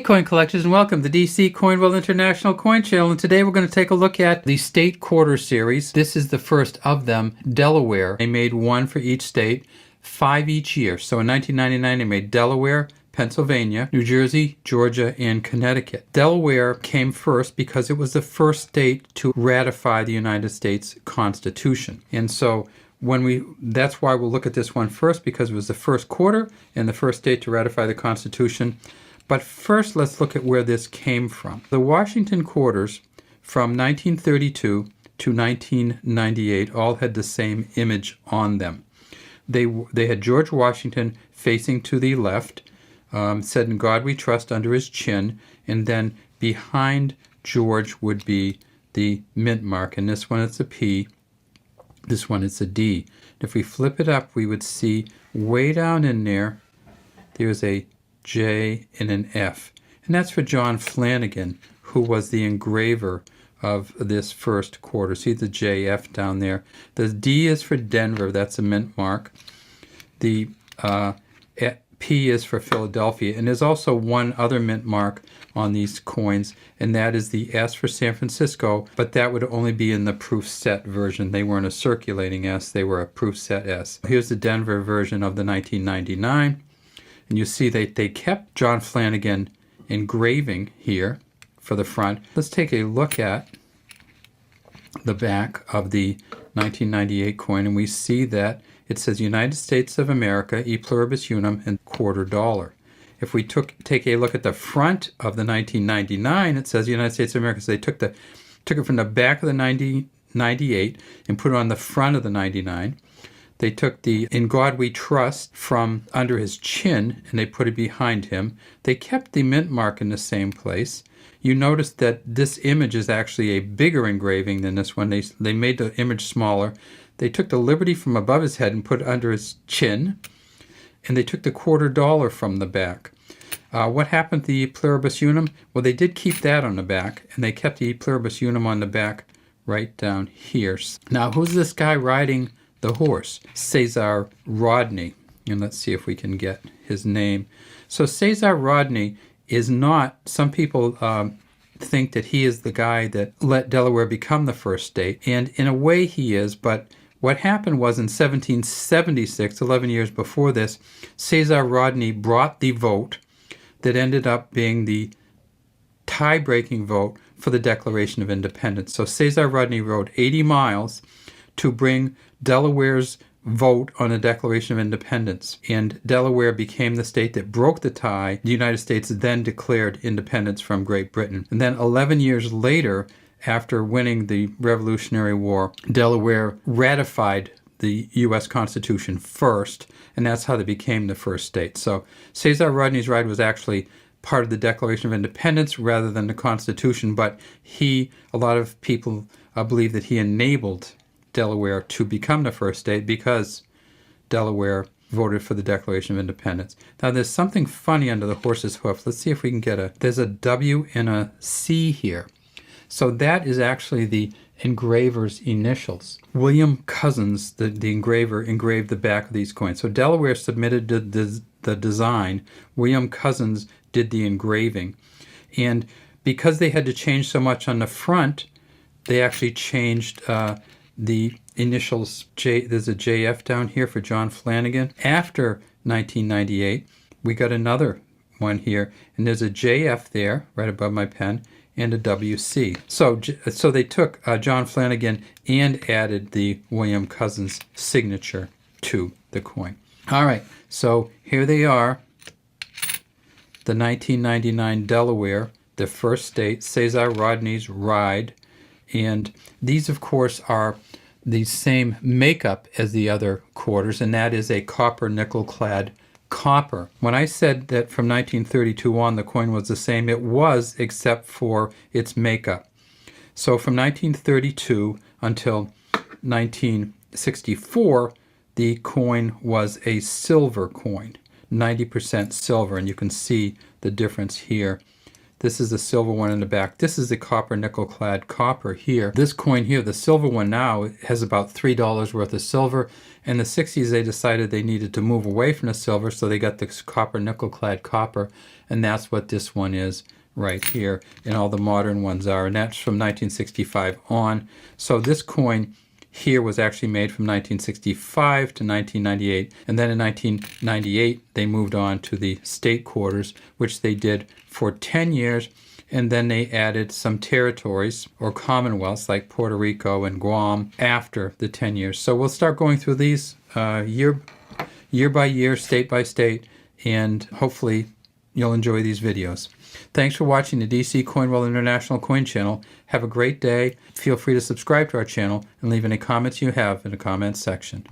coin collectors, and welcome to DC Coin World International Coin Channel. And today we're going to take a look at the state quarter series. This is the first of them, Delaware. They made one for each state, 5 each year. So in 1999 they made Delaware, Pennsylvania, New Jersey, Georgia, and Connecticut. Delaware came first because it was the first state to ratify the United States Constitution. And so that's why we'll look at this one first, because it was the first quarter and the first state to ratify the Constitution. But first, let's look at where this came from. The Washington quarters from 1932 to 1998 all had the same image on them. They had George Washington facing to the left, said, "In God we trust," under his chin, and then behind George would be the mint mark. And this one it's a P, this one it's a D. If we flip it up, we would see way down in there's a J and an F. And that's for John Flanagan, who was the engraver of this first quarter. See the JF down there. The D is for Denver, that's a mint mark. The P is for Philadelphia. And there's also one other mint mark on these coins, and that is the S for San Francisco, but that would only be in the proof set version. They weren't a circulating S, they were a proof set S. Here's the Denver version of the 1999. And you see they kept John Flanagan engraving here for the front. Let's take a look at the back of the 1998 coin, and we see that it says United States of America, e pluribus unum, and $quarter. If we take a look at the front of the 1999, it says United States of America. So they took it from the back of the 98 and put it on the front of the 99. They took the "In God We Trust" from under his chin and they put it behind him. They kept the mint mark in the same place. You notice that this image is actually a bigger engraving than this one. They made the image smaller. They took the liberty from above his head and put it under his chin. And they took the $quarter from the back. What happened to the e pluribus unum? Well, they did keep that on the back, and they kept the e pluribus unum on the back right down here. Now, who's this guy riding the horse? Cesar Rodney. And let's see if we can get his name. So Cesar Rodney is not, some people think that he is the guy that let Delaware become the first state. And in a way he is, but what happened was in 1776, 11 years before this, Cesar Rodney brought the vote that ended up being the tie-breaking vote for the Declaration of Independence. So Cesar Rodney rode 80 miles to bring Delaware's vote on the Declaration of Independence. And Delaware became the state that broke the tie. The United States then declared independence from Great Britain. And then 11 years later, after winning the Revolutionary War, Delaware ratified the U.S. Constitution first, and that's how they became the first state. So Cesar Rodney's ride was actually part of the Declaration of Independence rather than the Constitution, but a lot of people believe that he enabled Delaware to become the first state because Delaware voted for the Declaration of Independence. Now there's something funny under the horse's hoof. Let's see if we can there's a W and a C here. So that is actually the engraver's initials. William Cousins, the engraver, engraved the back of these coins. So Delaware submitted the design. William Cousins did the engraving. And because they had to change so much on the front, they actually changed the initials. There's a JF down here for John Flanagan. After 1998, we got another one here, and there's a JF there right above my pen, and a WC. So they took John Flanagan and added the William Cousins signature to the coin. All right, so here they are, the 1999 Delaware, the first state, Cesar Rodney's ride. And these, of course, are the same makeup as the other quarters, and that is a copper nickel-clad copper. When I said that from 1932 on the coin was the same, it was, except for its makeup. So from 1932 until 1964, the coin was a silver coin, 90% silver, and you can see the difference here. This is the silver one in the back. This is the copper nickel clad copper here. This coin here, the silver one now, has about $3 worth of silver. In the 60s, they decided they needed to move away from the silver, so they got the copper nickel clad copper, and that's what this one is right here, and all the modern ones are, and that's from 1965 on. So this coin here was actually made from 1965 to 1998, and then in 1998 they moved on to the state quarters, which they did for 10 years, and then they added some territories or commonwealths like Puerto Rico and Guam after the 10 years. So we'll start going through these year by year, state by state, and hopefully you'll enjoy these videos. Thanks for watching the DC Coinwell International Coin Channel. Have a great day. Feel free to subscribe to our channel and leave any comments you have in the comments section.